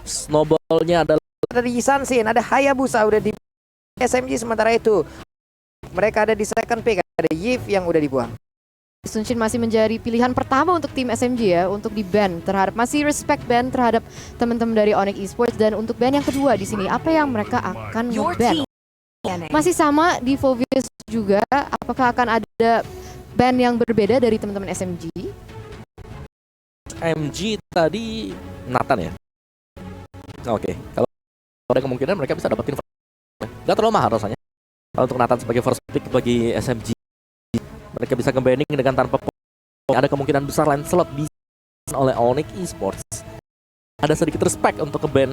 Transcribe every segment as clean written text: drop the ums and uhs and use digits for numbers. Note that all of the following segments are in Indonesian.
snowballnya adalah dari Sansin, ada Hayabusa udah di SMG, sementara itu mereka ada di second pick, ada Yif yang udah dibuang. Sunshin masih menjadi pilihan pertama untuk tim SMG ya, untuk di ban terhadap, masih respect ban terhadap teman-teman dari Onyx Esports. Dan untuk ban yang kedua di sini, apa yang mereka akan nge-ban? Masih sama di Fovius juga, apakah akan ada ban yang berbeda dari teman-teman SMG? MG tadi Nathan ya. Oke, kalau ada kemungkinan mereka bisa dapetin nggak terlalu mahal rasanya. Kalau untuk Nathan sebagai first pick bagi SMG, mereka bisa nge-banning dengan tanpa ada kemungkinan besar Lancelot bisa oleh Onyx Esports. Ada sedikit respect untuk ke-ban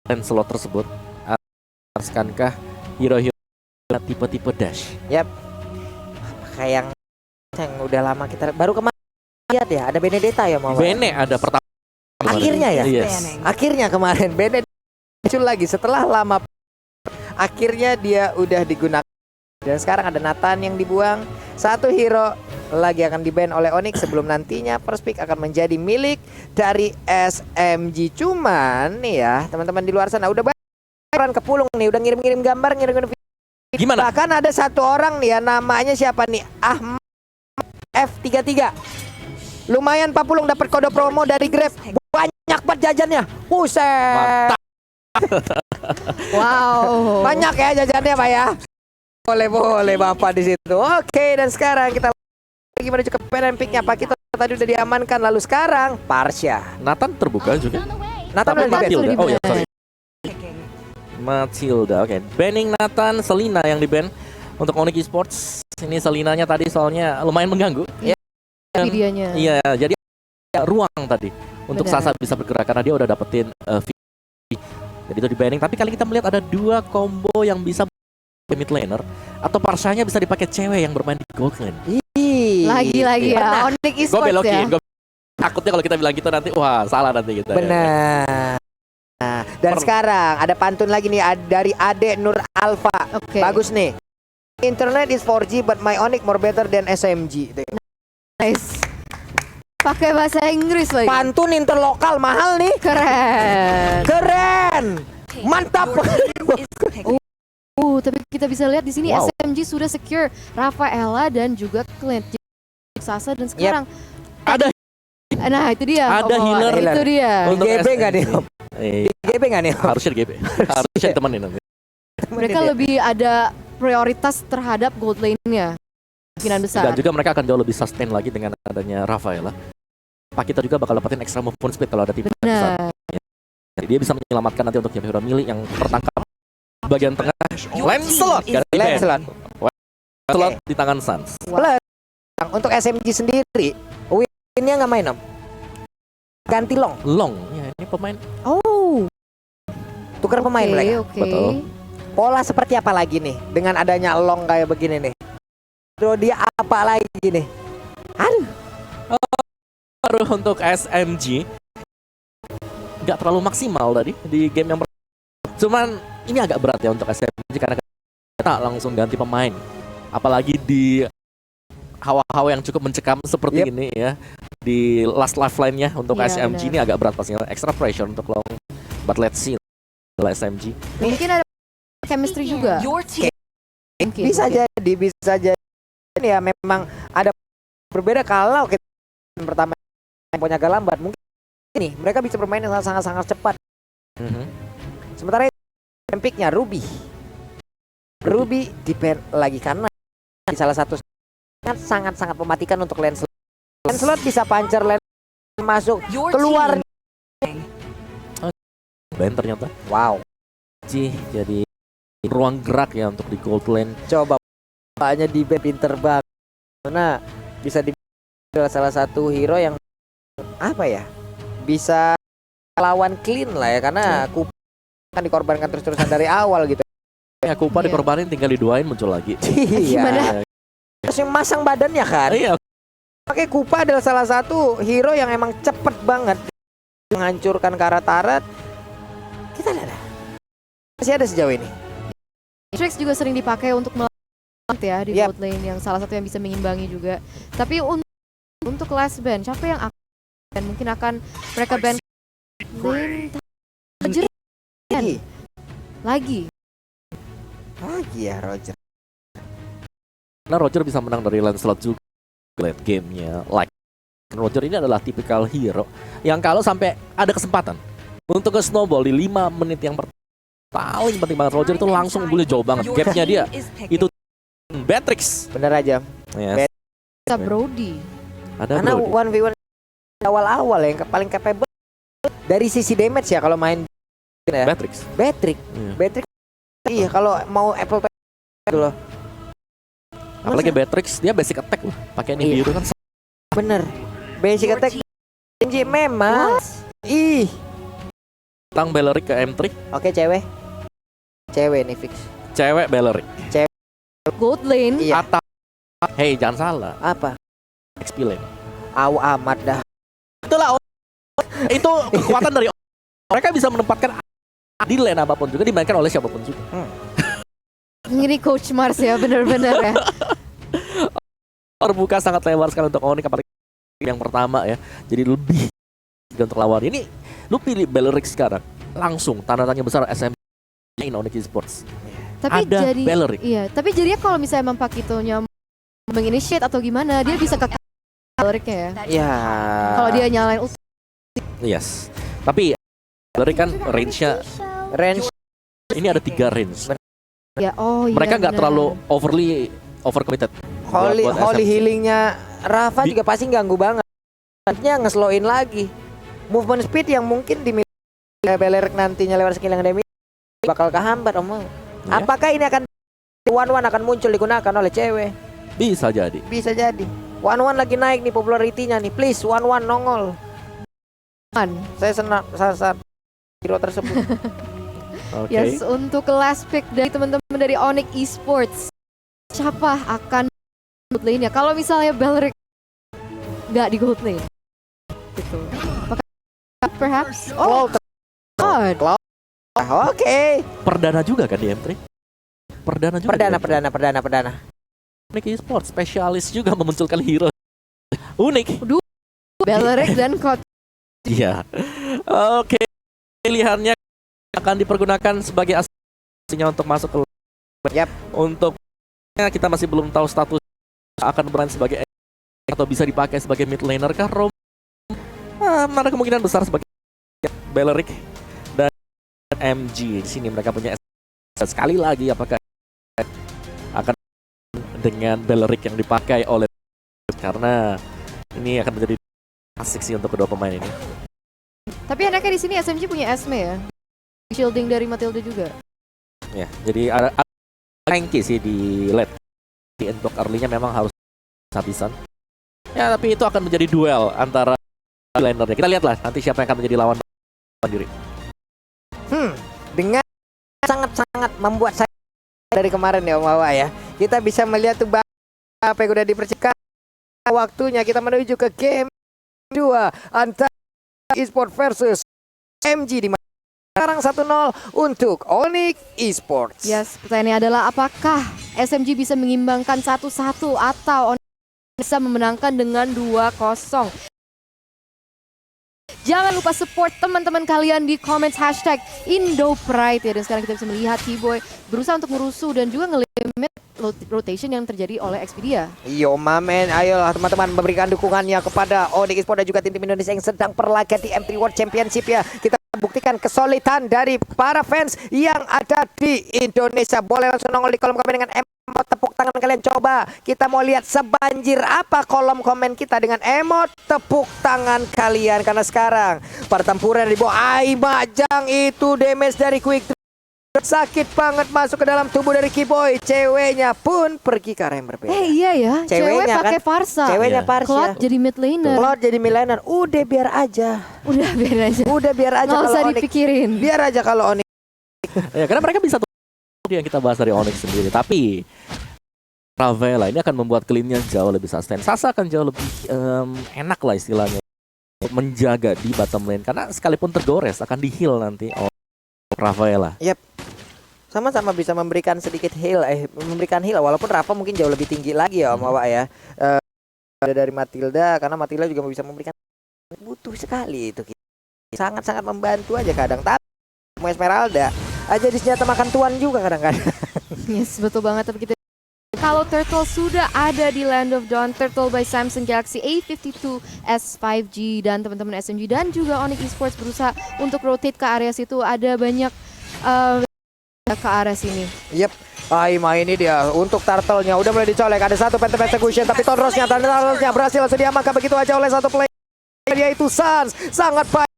Lancelot tersebut. Haruskanah hero-hero tipe-tipe dash? Yap. Kayak yang udah lama kita baru kemarin lihat ya, ada Benedetta ya mau. Bene ada pertama. Akhirnya ya. Yes. Akhirnya kemarin Benedetta muncul lagi setelah lama. Akhirnya dia udah digunakan. Dan sekarang ada Nathan yang dibuang. Satu hero lagi akan di-ban oleh Onyx sebelum nantinya first pick akan menjadi milik dari SMG. Cuman nih ya, teman-teman di luar sana udah banyak kepulung nih, udah ngirim-ngirim gambar, ngirim-ngirim video. Gimana? Bahkan ada satu orang nih ya, namanya siapa nih? Ahmad F33. Lumayan Pak Pulung dapat kode promo dari Grab. Banyak banget jajannya. Buset. Wow. Banyak ya jajannya Pak ya. Boleh Bapak di situ. Oke, dan sekarang kita lagi menuju ke pen picknya. Pak kita tadi udah diamankan, lalu sekarang Parsha. Nathan terbuka juga. Nathan udah di-ban. Matilda. Oh ya, sorry. Matilda. Oke, banning Nathan, Selina yang di-ban untuk Onyx Esports. Ini Selinanya tadi soalnya lumayan mengganggu. Ya. Videonya. Iya, jadi ruang tadi untuk Benar. Sasa bisa bergerak karena dia udah dapetin jadi itu di-banning. Tapi kali kita melihat ada dua combo yang bisa mid laner atau Parshanya bisa dipakai cewek yang bermain di gold lane. Lagi-lagi ya, Onyx Gue Esports ya. belokin, takutnya kalau kita bilang gitu nanti wah salah nanti kita. Benar. Nah, dan sekarang ada pantun lagi nih dari Ade Nur Alfa. Oke. Bagus nih. Internet is 4G but my Onyx more better than SMG. Nice. Pakai bahasa Inggris lagi. Pantun interlokal mahal nih. Keren. Mantap. Tapi kita bisa lihat di sini Wow. SMG sudah secure Rafaela dan juga Clint, Sasa, dan sekarang Ada nah itu dia. Ada healer. Itu dia. Untuk GB nggak nih? Eh, GB nggak nih? harusnya di GB. Harusnya ditemenin nanti. Mereka lebih ada prioritas terhadap gold lane-nya. Kemungkinan besar. Dan juga mereka akan jauh lebih sustain lagi dengan adanya Rafaela. Pak kita juga bakal dapetin extra movement speed kalau ada tim besar. Jadi dia bisa menyelamatkan nanti untuk hero milik yang tertangkap bagian tengah. Lancelot di tangan Sans. Plus, untuk SMG sendiri, winnya nggak main om. Ganti long. Ya ini pemain. Oh. Tukar pemain mereka. Oke. Betul. Pola seperti apa lagi nih dengan adanya long kayak begini nih? Terus dia apa lagi nih? Aduh. Baru untuk SMG nggak terlalu maksimal tadi di game yang cuman ini agak berat ya untuk SMG karena kita langsung ganti pemain, apalagi di hawa-hawa yang cukup mencekam seperti ini ya, di last lifeline-nya untuk SMG ini agak berat pastinya, extra pressure untuk long, but let's see adalah SMG. Mungkin ada chemistry juga. Bisa jadi ya, memang ada berbeda kalau kita pertama temponya agak lambat, mungkin ini mereka bisa bermain dengan sangat cepat. Sementara picknya Ruby di-ban lagi karena di salah satu sangat mematikan untuk Lancelot. Lancelot bisa pancer lane masuk keluar. Ben ternyata. Wow. Jadi ruang gerak ya untuk di gold lane. Coba bapaknya di-ban pinter banget. Karena bisa di salah satu hero yang apa ya? Bisa lawan clean lah ya, karena Kupa kan dikorbankan terus-terusan dari awal gitu. Ya Kupa dikorbanin tinggal diduain muncul lagi. Iya. Terus yang masang badannya kan. Iya. Pakai Kupa adalah salah satu hero yang emang cepet banget menghancurkan karat-karat. Kita lihat. Masih ada sejauh ini. Trix juga sering dipakai untuk melawan ya di bot lane, yang salah satu yang bisa mengimbangi juga. Tapi untuk last ban, siapa yang dan mungkin akan mereka ban lane Roger lagi. Ya Roger. Karena Roger bisa menang dari Lancelot juga late gamenya. Like Roger ini adalah tipikal hero yang kalau sampai ada kesempatan untuk ke snowball di 5 menit yang paling penting banget, Roger itu langsung boleh jauh banget. Gapnya dia itu Beatrix. Bener aja. Yes. Bisa Brody. Ada Karena Brody. 1v1 awal-awal yang paling capable dari sisi damage ya kalau main ya. Beatrix. Iya. Beatrix. Iya kalau mau apple itu loh. Apalagi Beatrix dia basic attack loh. Pakai ini Iya. biru kan. Bener. Basic attack SMG memang. Ih. Tang Beleric ke M3. Oke cewek. Cewek nih fix. Cewek Beleric. Gold lane. Iya. Atau hey jangan salah. Apa? XP lane. Amat dah. Itulah itu kekuatan dari mereka bisa menempatkan di lane apapun juga dimainkan oleh siapapun juga. Ini Coach Mars ya, benar-benar ya. Terbuka sangat lebar sekali untuk Onyx apalagi yang pertama ya. Jadi lebih untuk lawan. Ini lu pilih Beleric sekarang langsung tanda tanya besar SM Onyx Esports. Tapi Ada jadi Beleric. iya, tapi jadinya kalau misalnya emang Pakitonya menginitiate atau gimana, dia bisa ke Belericnya ya. Ya. Kalau dia nyalain ulti. Yes. Tapi Beleric kan range-nya Range ini ada 3 range. Ya, oh iya. Mereka nggak benar. terlalu over committed. Holy SMG. healingnya Rafa juga pasti ganggu banget. Artinya ngeslowin lagi. Movement speed yang mungkin dimiliki Beleric nantinya lewat skill yang damage bakal kehambat omong. Ya. Apakah ini akan one akan muncul digunakan oleh cewek? Bisa jadi. Bisa jadi. One lagi naik nih popularitinya nih. Please one nongol. Saya senang saat hero tersebut. Oke. Yes, untuk last pick dari teman-teman dari Onyx Esports. Siapa akan gold lane ya? Kalau misalnya Beleric nggak di gold lane. Gitu. Apakah perhaps Cloud. God. Oke. Perdana juga kan di M3? Perdana juga. Perdana. Onyx Esports spesialis juga memunculkan hero unik. Beleric dan Coach. Iya. Oke. Pilihannya akan dipergunakan sebagai aslinya untuk masuk ke Yap. Untuk kita masih belum tahu status akan bermain sebagai atau bisa dipakai sebagai mid laner kah Rom? Ada kemungkinan besar sebagai Beleric dan MG. Di sini mereka punya sekali lagi apakah akan dengan Beleric yang dipakai oleh karena ini akan menjadi asik sih untuk kedua pemain ini. Tapi enaknya di sini SMG punya Esme ya. Shielding dari Matilda juga. Ya, jadi ada tanky sih di late. Di end block early-nya memang harus habisan. Ya, tapi itu akan menjadi duel antara lanernya. Kita lihatlah nanti siapa yang akan menjadi lawan sendiri. Dengan sangat-sangat membuat saya dari kemarin ya Om Wawa ya. Kita bisa melihat tuh apa yang udah dipercikkan. Waktunya kita menuju ke game 2 antara Esports versus MG di mana sekarang 1-0 untuk Onyx Esports. Yes, pertanyaannya adalah apakah SMG bisa mengimbangkan 1-1 atau Onyx bisa memenangkan dengan 2-0. Jangan lupa support teman-teman kalian di comments hashtag IndoPride ya. Dan sekarang kita bisa melihat T-Boy berusaha untuk merusuh dan juga ngelimit rotation yang terjadi oleh Expedia. Yo mamen, ayolah teman-teman memberikan dukungannya kepada Onyx Esports dan juga tim Indonesia yang sedang berlaga di M3 World Championship ya. Kita buktikan kesulitan dari para fans yang ada di Indonesia. Boleh langsung nongol di kolom komen dengan emot tepuk tangan kalian. Coba kita mau lihat sebanjir apa kolom komen kita dengan emot tepuk tangan kalian. Karena sekarang pertempuran di bawah Majang itu damage dari Quick sakit banget masuk ke dalam tubuh dari Kiboy. Ceweknya pun pergi ke arah yang berbeda. Iya ya, cewek Ceweknya pakai kan? Farsa. Ceweknya Iya. Parsha. Cloud jadi mid laner. Cloud jadi milaner. Udah biar aja. Udah biarin aja. Udah biar aja Nggak kalau usah Onyx. dipikirin. Biar aja kalau Onyx. Ya, karena mereka bisa tuh yang kita bahas dari Onyx sendiri. Tapi Ravela ini akan membuat clean-nya jauh lebih sustain. Sasa akan jauh lebih enak lah istilahnya untuk menjaga di bottom lane karena sekalipun tergores akan di-heal nanti oleh Ravela. Sama-sama bisa memberikan sedikit heal, memberikan heal walaupun Rafa mungkin jauh lebih tinggi lagi ya Om Wawa ya. Ada dari Matilda karena Matilda juga bisa memberikan butuh sekali itu. Sangat-sangat membantu aja kadang. Tapi Esmeralda aja di senjata makan tuan juga kadang-kadang. Yes, betul banget. Tapi kita kalau Turtle sudah ada di Land of Dawn, Turtle by Samsung Galaxy A52s 5G dan teman-teman SMG dan juga Onyx Esports berusaha untuk rotate ke area situ. Ada banyak ke arah sini. Yep. Ini dia untuk Turtle-nya udah mulai dicolek. Ada satu Phantom Execution tapi Tonrosnya berhasil langsung diamankan begitu aja oleh satu player yaitu Sans. Sangat baik.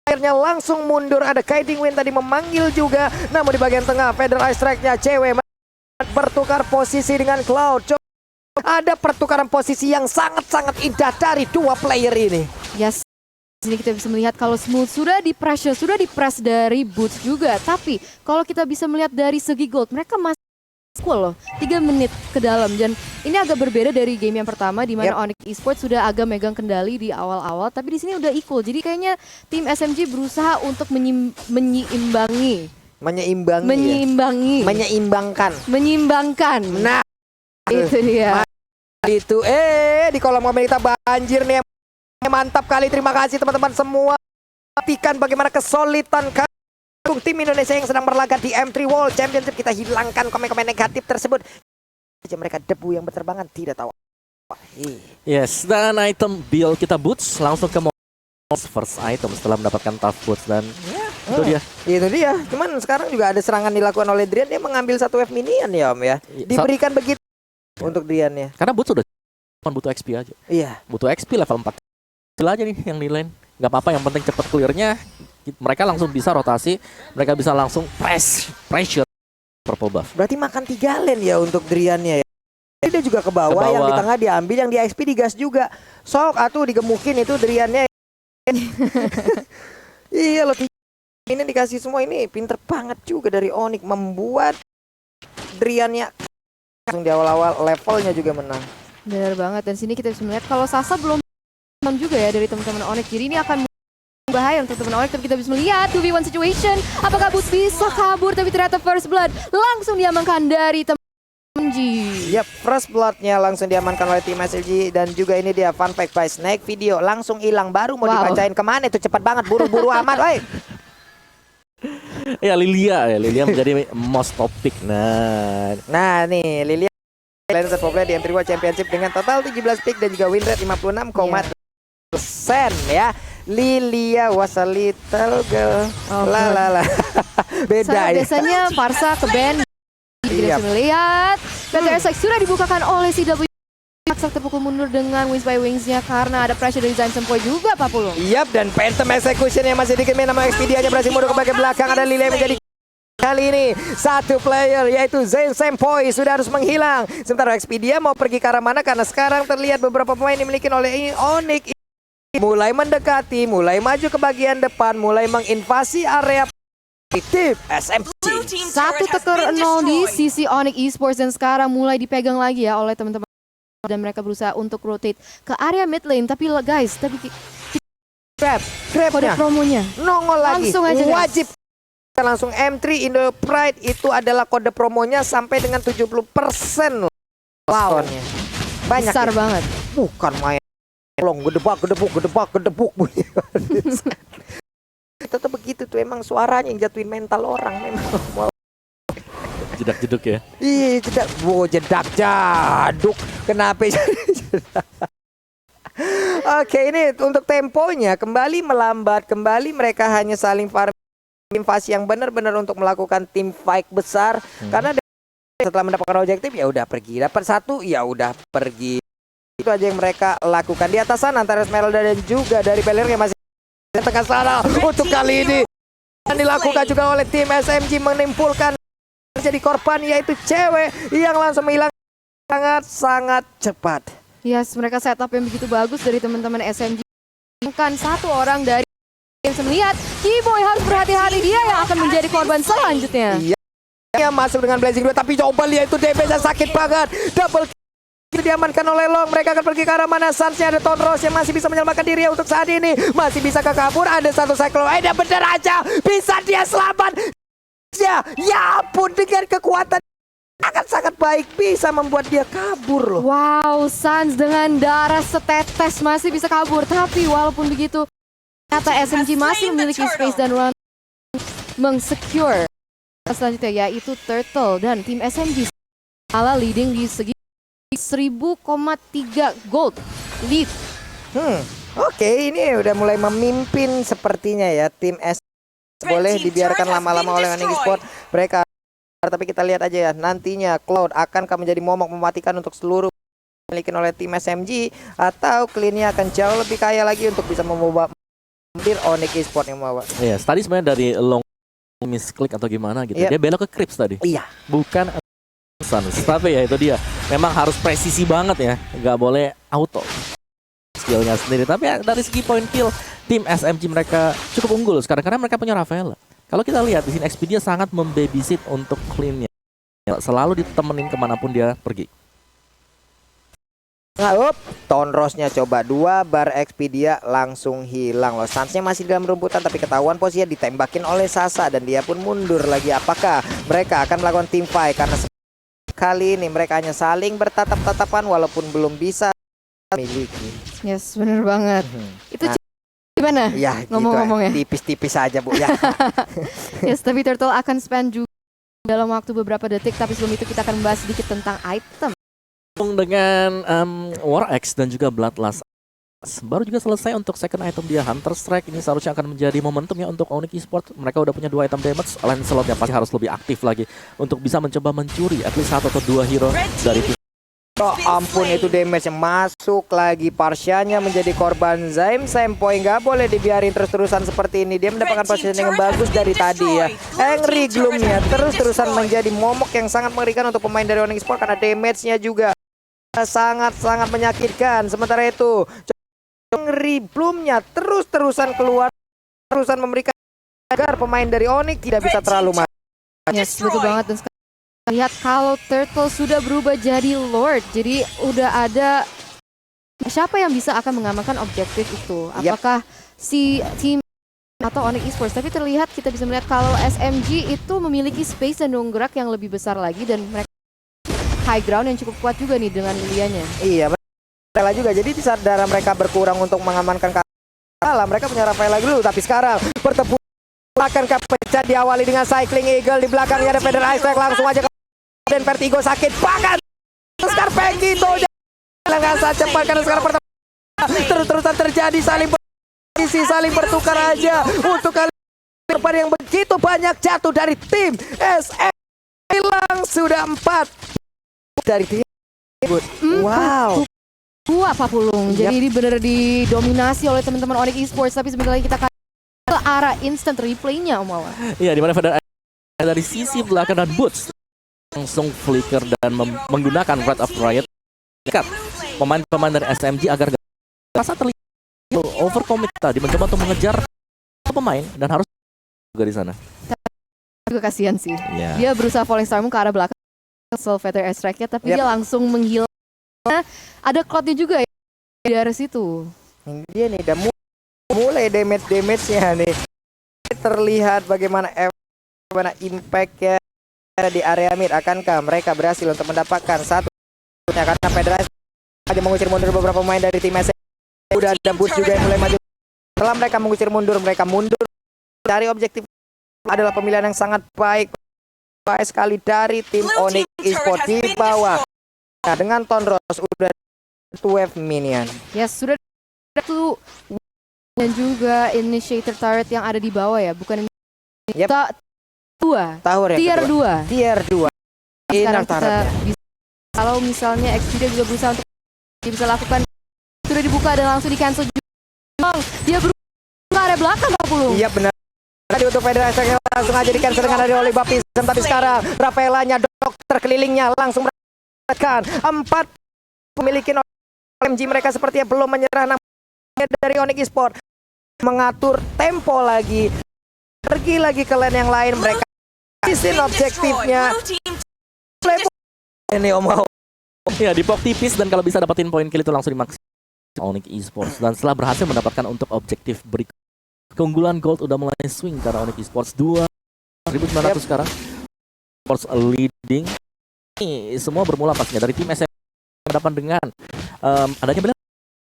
Akhirnya langsung mundur. Ada Kiting Wind tadi memanggil juga. Namun di bagian tengah Feather Ice Strike-nya cewek bertukar posisi dengan Cloud. Ada pertukaran posisi yang sangat-sangat indah dari dua player ini. Yes. Sini kita bisa melihat kalau Smooth sudah di pressure, sudah di press dari Boots juga. Tapi kalau kita bisa melihat dari segi gold, mereka masih cool loh, 3 menit ke dalam. Dan ini agak berbeda dari game yang pertama di mana Onyx Esports sudah agak megang kendali di awal-awal. Tapi di sini udah equal. Jadi kayaknya tim SMG berusaha untuk menyeimbangkan. Nah, itu dia. Itu di kolom komen kita banjir nih. Mantap kali, terima kasih teman-teman semua. Perhatikan bagaimana kesulitan tim Indonesia yang sedang berlaga di M3 World Championship. Kita hilangkan komen-komen negatif tersebut. Mereka debu yang berterbangan tidak tahu. Yes, dan item build kita Boots langsung ke first item setelah mendapatkan tough boots dan itu dia. Cuman sekarang juga ada serangan dilakukan oleh Drian. Dia mengambil satu wave minion ya Om ya. Diberikan begitu untuk Drian-nya. Karena Boots sudah butuh XP aja. Iya. Butuh XP level 4. Aja nih yang di lane. Gak apa-apa, yang penting cepet clearnya. Mereka langsung bisa rotasi. Mereka bisa langsung pressure purple buff. Berarti makan 3 lane ya untuk Drian-nya ya. Dia juga ke bawah, yang di tengah diambil, yang di XP digas juga. Sok atuh digemukin itu Drian-nya. Iya loh, ini dikasih semua. Ini pinter banget juga dari Onyx membuat Drian-nya langsung di awal-awal levelnya juga menang. Benar banget. Dan sini kita bisa melihat kalau Sasa belum juga ya dari teman-teman Onyx. Jadi ini akan bahaya untuk teman Onyx. Tapi kita bisa melihat 2v1 situation. Apakah Boots bisa kabur? Tapi ternyata First Blood langsung diamankan dari teman SMG. Yap, First Blood-nya langsung diamankan oleh tim SMG. Dan juga ini dia fun fact by Snake video langsung hilang. Baru mau dibacain kemana itu, cepat banget, buru-buru amat. Woi. Ya Lilia menjadi most topic. Nah nih Lilia terpopuler di M3 World Championship dengan total 17 pick dan juga win rate 56,3%. Ya, Lilia was a little girl. Beda ya. Biasanya Farsa ke band. Kita bisa melihat PTS sudah dibukakan oleh CW. Maksa terpukul mundur dengan wings by wingsnya karena ada pressure dari Zain Sempoy juga Pak Pulung. Yap, dan Phantom Execution yang masih dikit nama Expedia-nya berhasil mundur ke bagian belakang. Ada Lilia yang menjadi kali ini satu player yaitu Zain Sempoy sudah harus menghilang. Sementara Expedia mau pergi ke arah mana karena sekarang terlihat beberapa pemain dimiliki oleh Onyx mulai mendekati, mulai maju ke bagian depan, mulai menginvasi area tim SMG. 1-0 di sisi Onyx Esports dan sekarang mulai dipegang lagi ya oleh teman-teman dan mereka berusaha untuk rotate ke area mid lane. Tapi guys, grab kode promonya nongol lagi. Langsung aja wajib langsung M3 Indo Pride itu adalah kode promonya sampai dengan 70%. Wow, banyak besar banget. Bukan main. Long gedebuk bunyi. Tetap begitu tuh, emang suaranya yang jatuhin mental orang memang. Jedak-jeduk ya. Iya, jedak jaduk. Kenapa jedak? Oke, ini untuk temponya kembali melambat, kembali mereka hanya saling farming invasi yang benar-benar untuk melakukan tim fight besar. Karena setelah mendapatkan objektif ya udah pergi, dapat satu ya udah pergi. Itu aja yang mereka lakukan di atas sana antara Esmeralda dan juga dari Beler yang masih di tengah sana. Untuk kali ini yang dilakukan juga oleh tim SMG menimpulkan jadi korban yaitu cewek yang langsung hilang sangat cepat. Yes, mereka setup yang begitu bagus dari teman-teman SMG. Bukan satu orang dari yang melihat Keyboy harus berhati-hati, dia yang akan menjadi korban selanjutnya. Iya, masuk dengan Blazing 2 tapi coba lihat itu DPS sakit banget. Double itu diamankan oleh Long. Mereka akan pergi ke arah mana? Sansnya ada Tonros yang masih bisa menyelamatkan diri untuk saat ini. Masih bisa ke kabur. Ada satu cycle. Dia bener aja. Bisa dia selamat. Ya ampun, dengan kekuatan sangat-sangat baik, bisa membuat dia kabur loh. Wow, Suns dengan darah setetes masih bisa kabur. Tapi walaupun begitu, ternyata SMG masih memiliki space dan ruang mengsecure selanjutnya, yaitu Turtle. Dan tim SMG malah leading di segi 1000,3 gold lead. Oke, ini udah mulai memimpin sepertinya ya tim S. Boleh dibiarkan lama-lama oleh Onyx Esports mereka. Tapi kita lihat aja ya, nantinya Cloud akankah menjadi momok mematikan untuk seluruh dimiliki oleh tim SMG, atau Clean-nya akan jauh lebih kaya lagi untuk bisa membawa Onyx Esports yang membawa. Iya, tadi sebenarnya dari long misklik atau gimana gitu. Dia belok ke Crips tadi. Iya. Bukan Suns. Tapi ya itu dia. Memang harus presisi banget ya. Nggak boleh auto skillnya sendiri. Tapi ya, dari segi point kill, tim SMG mereka cukup unggul sekarang karena mereka punya Rafaela. Kalau kita lihat di sini Expedia sangat membabysit untuk Clean-nya. Selalu ditemenin kemanapun dia pergi. Nah, Tonrosnya coba 2 bar Expedia langsung hilang loh. Suns-nya masih dalam rumputan tapi ketahuan posisinya ditembakin oleh Sasa dan dia pun mundur lagi. Apakah mereka akan melakukan team fight? Karena kali ini mereka hanya saling bertatap-tatapan walaupun belum bisa miliki. Yes, bener banget. Itu gimana? Ya, ngomong-ngomong gitu, ya. tipis-tipis aja Bu ya. Yes, tapi Turtle akan spend juga dalam waktu beberapa detik. Tapi sebelum itu kita akan membahas sedikit tentang item. Dengan War Axe dan juga Bloodlust baru juga selesai untuk second item dia, Hunter Strike. Ini seharusnya akan menjadi momentum ya untuk Onyx Esports. Mereka udah punya 2 item damage. Lancelot yang pasti harus lebih aktif lagi untuk bisa mencoba mencuri at least 1 atau 2 hero dari tim. Oh ampun, itu damage yang masuk lagi. Parsianya menjadi korban Zaim Sempoy. Nggak boleh dibiarin terus-terusan seperti ini. Dia mendapatkan positioning yang bagus dari tadi ya. Angry Gloom-nya terus-terusan menjadi momok yang sangat mengerikan untuk pemain dari Onyx Esports karena damage-nya juga sangat-sangat menyakitkan. Sementara itu Angry Gloom-nya terus-terusan keluar, terusan memberikan agar pemain dari Onyx tidak bisa terlalu mati. Yes, betul banget. Dan sekarang lihat kalau Turtle sudah berubah jadi Lord. Jadi udah ada siapa yang bisa akan mengamankan objektif itu. Apakah si tim atau Onyx Esports? Tapi terlihat kita bisa melihat kalau SMG itu memiliki space dan ruang gerak yang lebih besar lagi. Dan mereka high ground yang cukup kuat juga nih dengan Lilianya. Iya, Rafaela juga. Jadi di saat darah mereka berkurang untuk mengamankan kalah, mereka punya Rafaela dulu. Tapi sekarang pertempuran akan pecah, diawali dengan Cycling Eagle. Di belakangnya ada Feder Ice Pack, langsung aja dan Vertigo sakit banget. Sekarang Pegito jangan saat cepat karena sekarang terus-terusan terjadi, saling bertukar aja untuk kali depan yang begitu banyak jatuh dari tim SM. Hilang sudah 4 dari tim. Wow. Dua Pak Pulung. Jadi ini benar didominasi oleh teman-teman Onyx Esports. Tapi sebentar lagi kita akan ke arah instant replay-nya Om Wawan. Iya, di mana Feder dari sisi belakang dan Boots langsung flicker dan menggunakan Wrath of Riot dekat pemain-pemain dari SMG agar rasa terlihat overcommit tadi, mencoba untuk mengejar pemain dan harus juga di sana. Juga kasihan sih. Yeah. Dia berusaha falling star ke arah belakang Feather Strike-nya, tapi dia langsung menghilang. Ada cloud-nya juga ya di area situ. Dia nih udah mulai damage-nya nih. Terlihat bagaimana impact-nya di area mid. Akankah mereka berhasil untuk mendapatkan satu karena Federasi aja mengusir mundur beberapa pemain dari tim SM. Udah ada Boots juga yang mulai maju. Setelah mereka mengusir mundur, mereka mundur dari objektif. Adalah pemilihan yang sangat baik sekali dari tim Onyx Esports di bawah. Nah, dengan Tonros udah 12 minion. Yes, sudah tuh. Dan juga initiator turret yang ada di bawah ya, bukan Tower tier 2. Tier 2. Sekarang kita bisa, kalau misalnya Expedia juga berusaha untuk bisa lakukan, sudah dibuka dan langsung di cancel juga. Dia berusaha ke area belakang Pak Pulung. Iya benar. Tadi untuk Federasi langsung aja di cancel dengan dari Oli Baptis. Tapi sekarang Rafaelanya, dokter kelilingnya langsung mendapatkan 4 memiliki MG mereka sepertinya belum menyerah. Dari Onyx Esports mengatur tempo lagi, pergi lagi ke lane yang lain. Mereka isin objektifnya. Ini Om. Ya, dipok tipis dan kalau bisa dapatin poin kill itu langsung dimaksimalkan Onyx Esports. Dan setelah berhasil mendapatkan untuk objektif berikut, keunggulan gold udah mulai swing karena Onyx Esports 2.900 sekarang. Esports leading ini semua bermula pastinya dari tim SM berhadapan dengan adanya Blair.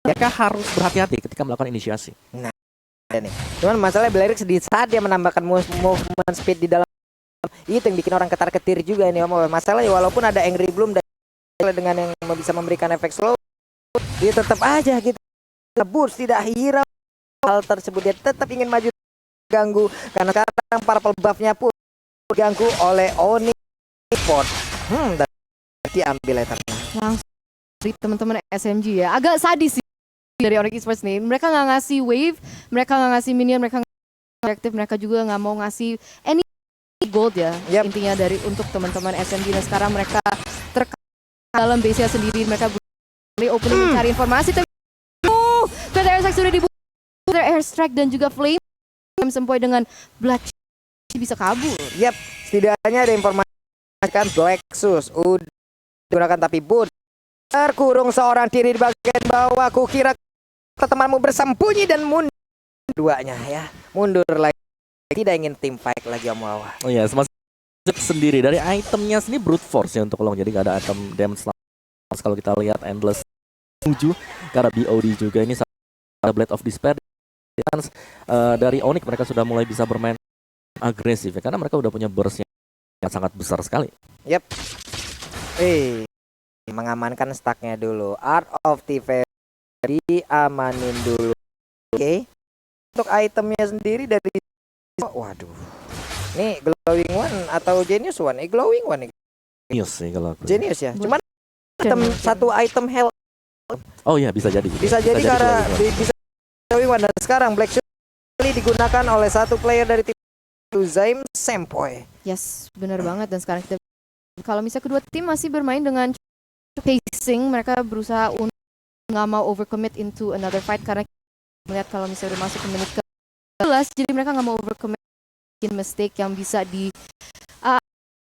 Mereka harus berhati-hati ketika melakukan inisiasi. Nih. Cuman masalahnya Blairix di saat dia menambahkan movement speed di dalam itu yang bikin orang ketar-ketir juga ini Om. Masalahnya walaupun ada Angry Bloom dan dengan yang bisa memberikan efek slow, dia tetap aja gitu burst tidak hirau hal tersebut, dia tetap ingin maju ganggu karena sekarang purple buff-nya pun diganggu oleh Onyx Esports. Dan diambil etapnya Langsung dari teman-teman SMG ya. Agak sadis sih dari Onyx Esports nih. Mereka nggak ngasih wave, mereka nggak ngasih minion, mereka nggak aktif, mereka juga nggak mau ngasih any gold ya. Yep. Intinya dari untuk teman-teman SMG, dan sekarang mereka dalam base-nya sendiri, mereka boleh opening mencari informasi. Tapi Feather Airstrike sudah dibuat, Feather Airstrike dan juga Flame sempoi dengan Black bisa kabur. Yap, setidaknya ada informasi kan Blacksus udah digunakan tapi boot terkurung seorang diri di bagian bawah. Kukira temanmu bersembunyi dan mundur duanya ya, mundur lagi, tidak ingin team fight lagi Om Wawa. Oh iya, sendiri dari itemnya sendiri brute force ya untuk long, jadi gak ada item damage kalau kita lihat endless 7 karena BOD juga ini ada Blade of Despair. Dari Onyx mereka sudah mulai bisa bermain agresif ya, karena mereka udah punya burst yang sangat besar sekali. Yep. Mengamankan stacknya dulu. Art of Thievery diamanin dulu. Oke. Untuk itemnya sendiri dari waduh. Nih Glowing One atau Genius One? Glowing One nih. Genius sih kalau aku. Genius ya. Cuman satu item health. Oh iya, bisa jadi. Bisa jadi karena bisa Glowing One. Dan sekarang Black Shoes digunakan oleh satu player dari tim Zaim Sempoy. Yes, benar banget. Dan sekarang kita, kalau misalnya kedua tim masih bermain dengan pacing, mereka berusaha untuk nggak mau overcommit into another fight, karena melihat kalau misalnya udah masuk ke menit ke-11, jadi mereka nggak mau overcommit mistake yang bisa di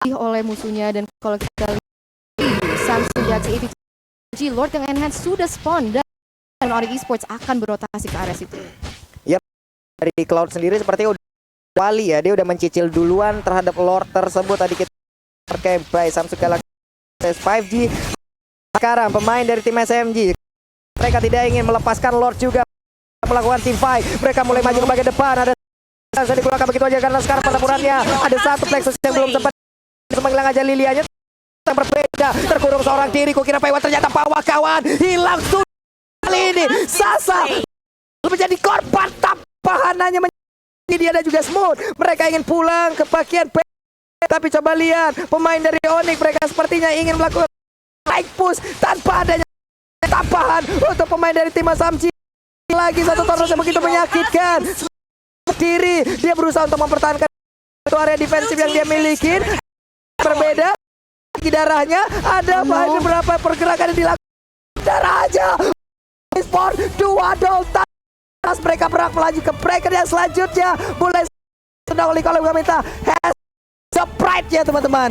oleh musuhnya. Dan kalau kita lihat Samsung Galaxy AVG Lord yang enhance sudah spawn, dan Onyx Esports akan berotasi ke area situ. Yap, dari Cloud sendiri sepertinya udah wali ya, dia udah mencicil duluan terhadap Lord tersebut. Tadi kita pakai by Samsung Galaxy 5G. Sekarang pemain dari tim SMG, mereka tidak ingin melepaskan Lord juga melakukan team fight. Mereka mulai maju ke bagian depan. Ada saya dikeluarkan begitu aja karena sekarang pertempurannya ada satu Plexus yang belum sempat menghilang aja Lilianya. Berbeda, terkurung seorang diri. Kukira Paiwan, ternyata Pawa kawan hilang sudah. Kali ini Sasa menjadi korban tampahannya menjadi dia dan juga Smooth. Mereka ingin pulang ke bagian B, tapi coba lihat pemain dari Onyx, mereka sepertinya ingin melakukan like push tanpa adanya tampahan untuk pemain dari tim Samji. Lagi satu tornado yang begitu menyakitkan diri, dia berusaha untuk mempertahankan itu area defensif yang dia miliki. Berbeda di darahnya ada beberapa pergerakan yang dilakukan darah aja. Sport dua Dolta, mereka berhak melaju ke breaker yang selanjutnya. Mulai sudah oleh kalau minta has surprise ya teman-teman.